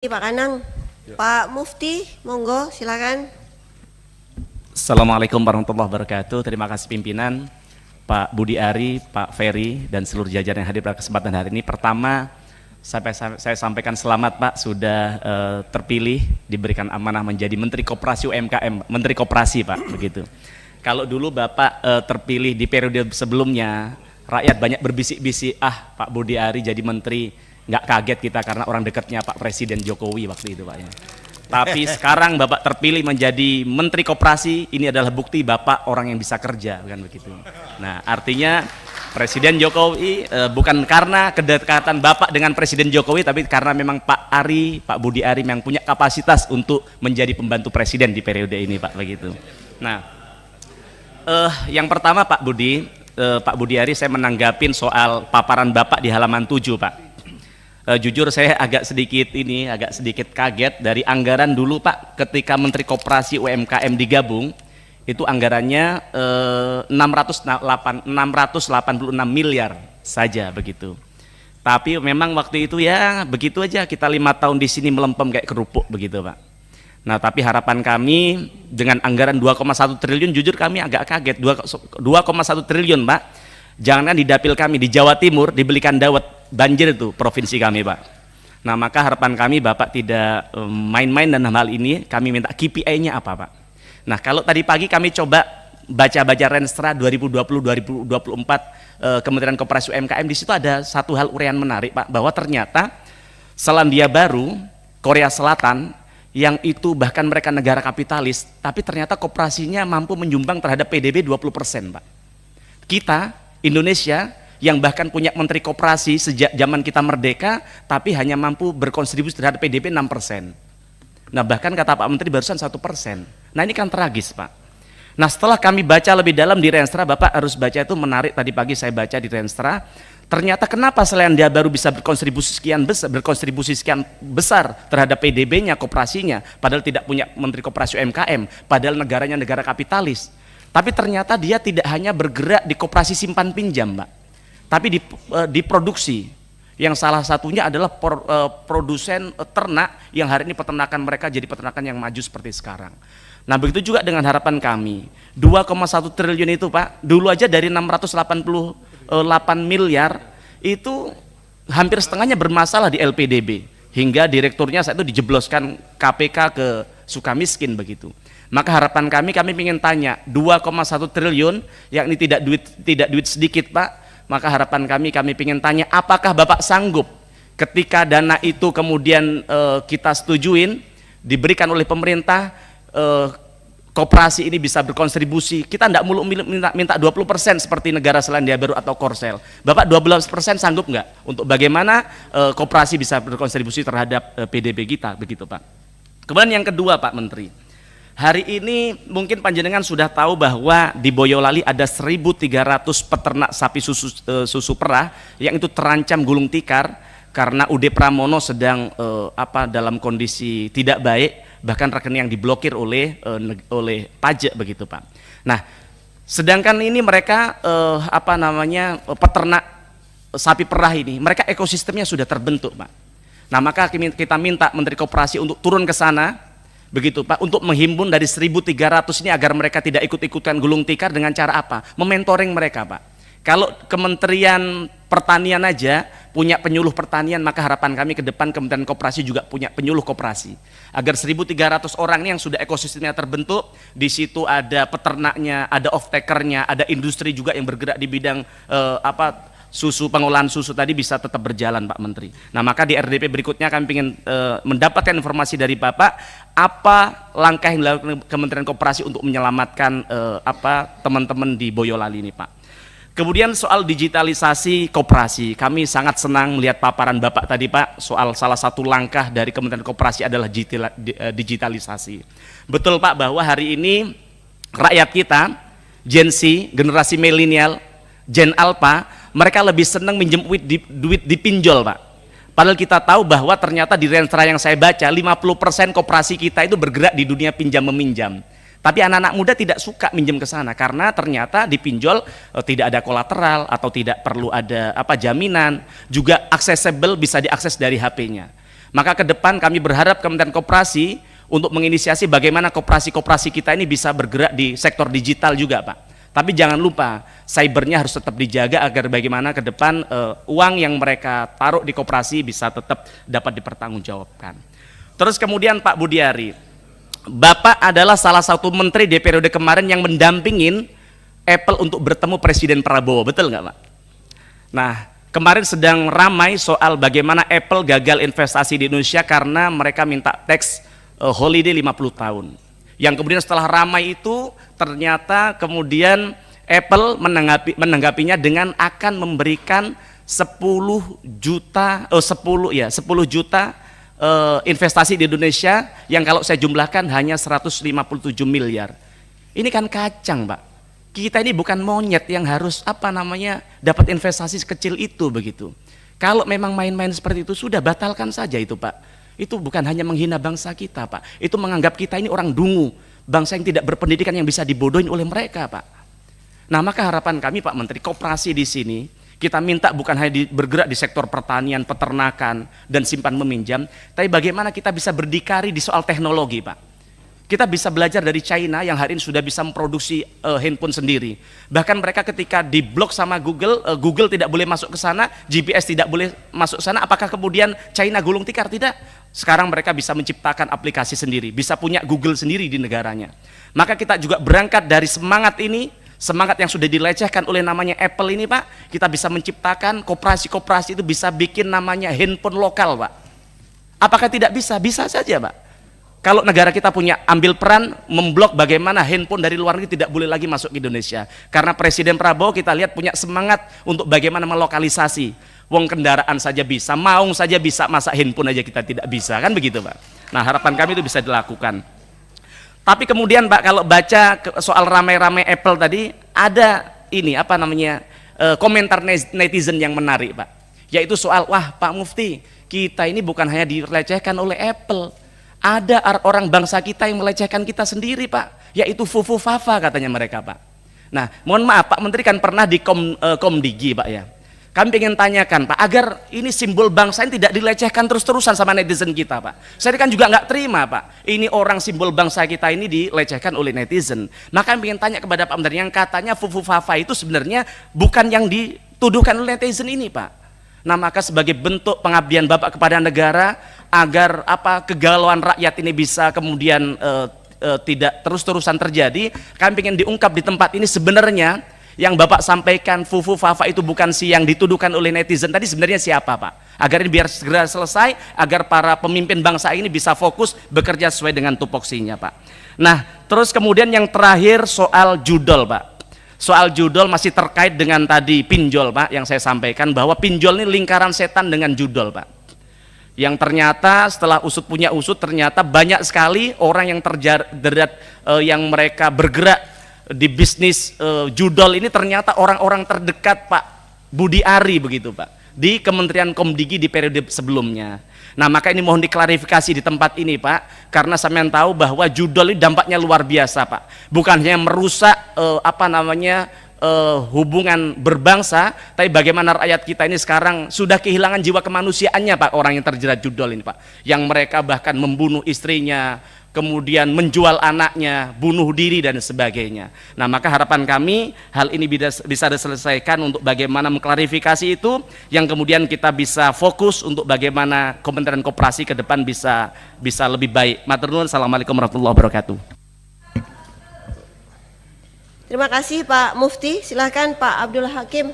Pak Kanang, Pak Mufti, monggo silakan. Assalamualaikum warahmatullahi wabarakatuh. Terima kasih pimpinan, Pak Budi Ari, Pak Ferry, dan seluruh jajaran yang hadir pada kesempatan hari ini. Pertama, saya sampaikan selamat Pak sudah terpilih, diberikan amanah menjadi Menteri Koperasi UMKM, Menteri Koperasi Pak, begitu. Kalau dulu Bapak terpilih di periode sebelumnya, rakyat banyak berbisik-bisik, Pak Budi Ari jadi Menteri. Nggak kaget kita karena orang dekatnya Pak Presiden Jokowi waktu itu Pak ya. Tapi sekarang Bapak terpilih menjadi Menteri Koperasi, ini adalah bukti Bapak orang yang bisa kerja, bukan begitu. Nah, artinya Presiden Jokowi bukan karena kedekatan Bapak dengan Presiden Jokowi, tapi karena memang Pak Budi Ari yang punya kapasitas untuk menjadi pembantu Presiden di periode ini Pak, begitu. Nah, yang pertama Pak Budi Ari, saya menanggapin soal paparan Bapak di halaman 7 Pak. Jujur saya agak sedikit kaget dari anggaran dulu Pak, ketika Menteri Koperasi UMKM digabung itu anggarannya 686 miliar saja begitu. Tapi memang waktu itu ya begitu aja, kita 5 tahun di sini melempem kayak kerupuk begitu Pak. Nah, tapi harapan kami dengan anggaran 2,1 triliun, jujur kami agak kaget. 2,1 triliun Pak, jangan di dapil kami di Jawa Timur dibelikan dawet, banjir itu provinsi kami Pak. Nah, maka harapan kami Bapak tidak main-main dalam hal ini. Kami minta KPI-nya apa Pak. Nah, kalau tadi pagi kami coba baca-baca Renstra 2020-2024 Kementerian Koperasi UMKM, di situ ada satu hal uraian menarik Pak, bahwa ternyata Selandia Baru, Korea Selatan, yang itu bahkan mereka negara kapitalis, tapi ternyata koperasinya mampu menyumbang terhadap PDB 20% Pak. Kita, Indonesia, yang bahkan punya Menteri Koperasi sejak zaman kita merdeka, tapi hanya mampu berkontribusi terhadap PDB 6%. Nah, bahkan kata Pak Menteri barusan 1%. Nah, ini kan tragis Pak. Nah, setelah kami baca lebih dalam di Renstra, Bapak harus baca, itu menarik, tadi pagi saya baca di Renstra, ternyata kenapa Selandia Baru bisa berkontribusi sekian besar terhadap PDB-nya, koperasinya, padahal tidak punya Menteri Koperasi UMKM, padahal negaranya negara kapitalis. Tapi ternyata dia tidak hanya bergerak di koperasi simpan pinjam Pak, tapi di produksi, yang salah satunya adalah produsen ternak, yang hari ini peternakan mereka jadi peternakan yang maju seperti sekarang. Nah, begitu juga dengan harapan kami 2,1 triliun itu Pak, dulu aja dari 688 miliar itu hampir setengahnya bermasalah di LPDB, hingga direkturnya saat itu dijebloskan KPK ke Sukamiskin begitu. Maka harapan kami ingin tanya, 2,1 triliun yakni tidak duit sedikit Pak. Maka harapan kami ingin tanya, apakah Bapak sanggup ketika dana itu kemudian kita setujuin, diberikan oleh pemerintah, koperasi ini bisa berkontribusi, kita tidak muluk minta 20% seperti negara Selandia Baru atau Korsel. Bapak 12% sanggup nggak untuk bagaimana koperasi bisa berkontribusi terhadap PDB kita, begitu Pak. Kemudian yang kedua Pak Menteri, hari ini mungkin panjenengan sudah tahu bahwa di Boyolali ada 1.300 peternak sapi susu perah yang itu terancam gulung tikar karena UD Pramono sedang dalam kondisi tidak baik, bahkan rekening yang diblokir oleh pajak begitu Pak. Nah, sedangkan ini mereka peternak sapi perah ini, mereka ekosistemnya sudah terbentuk Pak. Nah, maka kita minta Menteri Koperasi untuk turun ke sana begitu Pak, untuk menghimpun dari 1.300 ini agar mereka tidak ikut-ikutan gulung tikar. Dengan cara apa? Mementoring mereka Pak. Kalau Kementerian Pertanian aja punya penyuluh pertanian, maka harapan kami ke depan Kementerian Koperasi juga punya penyuluh koperasi, agar 1.300 orang ini yang sudah ekosistemnya terbentuk, di situ ada peternaknya, ada off-takernya, ada industri juga yang bergerak di bidang pengolahan susu tadi bisa tetap berjalan Pak Menteri. Nah, maka di RDP berikutnya kami ingin mendapatkan informasi dari Bapak, apa langkah yang dilakukan Kementerian Koperasi untuk menyelamatkan teman-teman di Boyolali ini Pak. Kemudian soal digitalisasi koperasi, kami sangat senang melihat paparan Bapak tadi Pak, soal salah satu langkah dari Kementerian Koperasi adalah digitalisasi. Betul Pak, bahwa hari ini rakyat kita, Gen Z, generasi milenial, Gen Alpha, mereka lebih senang minjem duit di pinjol Pak. Padahal kita tahu bahwa ternyata di Renstra yang saya baca 50% koperasi kita itu bergerak di dunia pinjam meminjam. Tapi anak-anak muda tidak suka minjem ke sana karena ternyata di pinjol tidak ada kolateral atau tidak perlu ada jaminan, juga accessible, bisa diakses dari HP-nya. Maka ke depan kami berharap Kementerian Koperasi untuk menginisiasi bagaimana koperasi-koperasi kita ini bisa bergerak di sektor digital juga, Pak. Tapi jangan lupa, cybernya harus tetap dijaga agar bagaimana ke depan uang yang mereka taruh di koperasi bisa tetap dapat dipertanggungjawabkan. Terus kemudian Pak Budiari, Bapak adalah salah satu menteri di periode kemarin yang mendampingin Apple untuk bertemu Presiden Prabowo, betul nggak Pak? Nah, kemarin sedang ramai soal bagaimana Apple gagal investasi di Indonesia karena mereka minta tax holiday 50 tahun. Yang kemudian setelah ramai itu ternyata kemudian Apple menanggapinya dengan akan memberikan 10 juta investasi di Indonesia yang kalau saya jumlahkan hanya 157 miliar. Ini kan kacang, Pak. Kita ini bukan monyet yang harus dapat investasi sekecil itu begitu. Kalau memang main-main seperti itu sudah batalkan saja itu, Pak. Itu bukan hanya menghina bangsa kita, Pak. Itu menganggap kita ini orang dungu, bangsa yang tidak berpendidikan yang bisa dibodohin oleh mereka, Pak. Nah, maka harapan kami, Pak Menteri, koperasi di sini kita minta bukan hanya bergerak di sektor pertanian, peternakan, dan simpan meminjam, tapi bagaimana kita bisa berdikari di soal teknologi, Pak. Kita bisa belajar dari China yang hari ini sudah bisa memproduksi handphone sendiri. Bahkan mereka ketika diblok sama Google, Google tidak boleh masuk ke sana, GPS tidak boleh masuk ke sana, apakah kemudian China gulung tikar? Tidak. Sekarang mereka bisa menciptakan aplikasi sendiri, bisa punya Google sendiri di negaranya. Maka kita juga berangkat dari semangat ini, semangat yang sudah dilecehkan oleh namanya Apple ini, Pak, kita bisa menciptakan koperasi-koperasi itu bisa bikin namanya handphone lokal, Pak. Apakah tidak bisa? Bisa saja, Pak. Kalau negara kita punya ambil peran memblok bagaimana handphone dari luar negeri tidak boleh lagi masuk ke Indonesia. Karena Presiden Prabowo kita lihat punya semangat untuk bagaimana melokalisasi. Wong kendaraan saja bisa, maung saja bisa, masa handphone aja kita tidak bisa, kan begitu, Pak. Nah, harapan kami itu bisa dilakukan. Tapi kemudian, Pak, kalau baca soal ramai-ramai Apple tadi, ada ini komentar netizen yang menarik, Pak. Yaitu soal, wah Pak Mufti, kita ini bukan hanya dilecehkan oleh Apple. Ada orang bangsa kita yang melecehkan kita sendiri, Pak, yaitu Fufu Fafa katanya mereka, Pak. Nah, mohon maaf, Pak Menteri kan pernah di Komdigi, Pak, ya. Kami ingin tanyakan, Pak, agar ini simbol bangsa ini tidak dilecehkan terus-terusan sama netizen kita, Pak. Saya kan juga nggak terima, Pak, ini orang simbol bangsa kita ini dilecehkan oleh netizen. Maka kami ingin tanya kepada Pak Menteri, yang katanya Fufu Fafa itu sebenarnya bukan yang dituduhkan oleh netizen ini, Pak. Nah, maka sebagai bentuk pengabdian Bapak kepada negara, agar kegalauan rakyat ini bisa kemudian tidak terus-terusan terjadi, kami ingin diungkap di tempat ini sebenarnya yang Bapak sampaikan Fufu Fafa itu bukan si yang dituduhkan oleh netizen tadi, sebenarnya siapa, Pak? Agar ini biar segera selesai, agar para pemimpin bangsa ini bisa fokus bekerja sesuai dengan tupoksinya, Pak. Nah, terus kemudian yang terakhir soal judol, Pak. Soal judol masih terkait dengan tadi pinjol, Pak, yang saya sampaikan bahwa pinjol ini lingkaran setan dengan judol, Pak. Yang ternyata setelah usut punya usut, ternyata banyak sekali orang yang terjerat yang mereka bergerak di bisnis judol ini ternyata orang-orang terdekat Pak Budi Ari begitu, Pak, di Kementerian Komdigi di periode sebelumnya. Nah, maka ini mohon diklarifikasi di tempat ini, Pak, karena sampean tahu bahwa judol ini dampaknya luar biasa, Pak. Bukan hanya merusak hubungan berbangsa, tapi bagaimana rakyat kita ini sekarang sudah kehilangan jiwa kemanusiaannya, Pak, orang yang terjerat judol ini, Pak. Yang mereka bahkan membunuh istrinya, kemudian menjual anaknya, bunuh diri dan sebagainya. Nah, maka harapan kami hal ini bisa diselesaikan untuk bagaimana mengklarifikasi itu, yang kemudian kita bisa fokus untuk bagaimana Kementerian Koperasi ke depan bisa lebih baik. Matur nuwun. Assalamualaikum warahmatullahi wabarakatuh. Terima kasih Pak Mufti. Silakan Pak Abdul Hakim.